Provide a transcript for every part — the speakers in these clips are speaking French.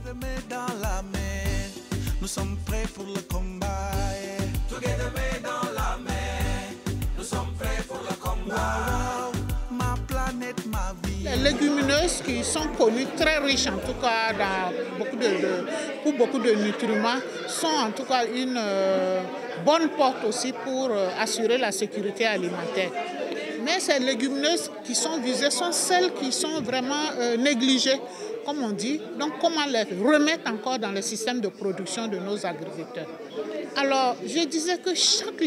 Together main dans la main, nous sommes prêts pour le combat. Together main dans la main, nous sommes prêts pour le combat. Wow, ma planète, ma vie. Les légumineuses qui sont connues très riches en tout cas pour beaucoup de nutriments sont en tout cas une bonne porte aussi pour assurer la sécurité alimentaire. Mais ces légumineuses qui sont visées sont celles qui sont vraiment négligées, comme on dit. Donc comment les remettre encore dans le système de production de nos agriculteurs? Alors je disais que chaque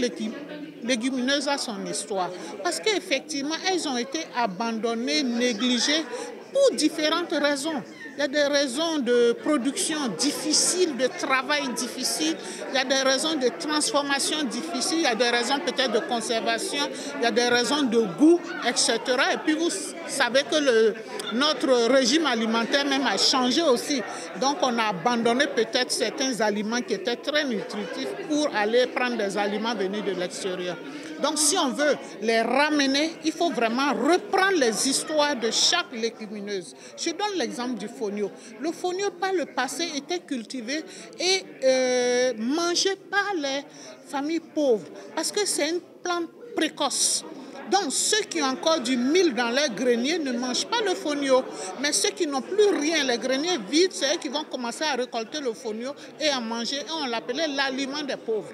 légumineuse a son histoire. Parce qu'effectivement, elles ont été abandonnées, négligées pour différentes raisons. Il y a des raisons de production difficiles, de travail difficile, il y a des raisons de transformation difficiles, il y a des raisons peut-être de conservation, il y a des raisons de goût, etc. Et puis vous savez que notre régime alimentaire même a changé aussi. Donc on a abandonné peut-être certains aliments qui étaient très nutritifs pour aller prendre des aliments venus de l'extérieur. Donc si on veut les ramener, il faut vraiment reprendre les histoires de chaque légumineuse. Je donne l'exemple du fonio. Le fonio, par le passé, était cultivé et mangé par les familles pauvres parce que c'est une plante précoce. Donc ceux qui ont encore du mil dans leur grenier ne mangent pas le fonio. Mais ceux qui n'ont plus rien, les greniers vides, c'est eux qui vont commencer à récolter le fonio et à manger. Et on l'appelait l'aliment des pauvres.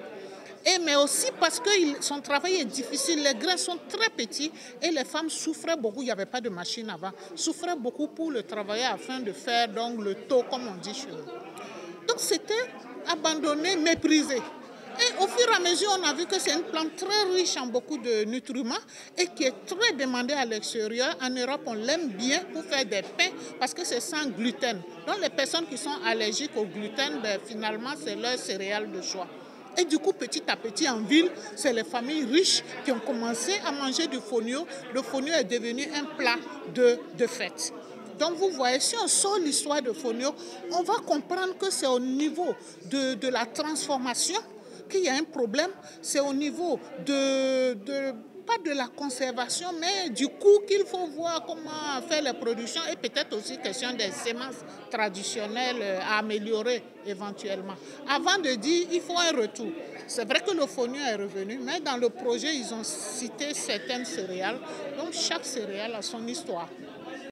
Mais aussi parce que son travail est difficile, les grains sont très petits et les femmes souffraient beaucoup, il n'y avait pas de machine avant, souffraient beaucoup pour le travailler afin de faire donc, le taux, comme on dit chez nous. Donc c'était abandonné, méprisé. Et au fur et à mesure, on a vu que c'est une plante très riche en beaucoup de nutriments et qui est très demandée à l'extérieur. En Europe, on l'aime bien pour faire des pains parce que c'est sans gluten. Donc les personnes qui sont allergiques au gluten, finalement, c'est leur céréale de choix. Et du coup, petit à petit, en ville, c'est les familles riches qui ont commencé à manger du fonio. Le fonio est devenu un plat de fête. Donc, vous voyez, si on sort l'histoire de fonio, on va comprendre que c'est au niveau de la transformation qu'il y a un problème. C'est au niveau pas de la conservation, mais du coup qu'il faut voir comment faire les productions et peut-être aussi question des semences traditionnelles à améliorer éventuellement. Avant de dire il faut un retour. C'est vrai que le fonio est revenu, mais dans le projet, ils ont cité certaines céréales. Donc chaque céréale a son histoire.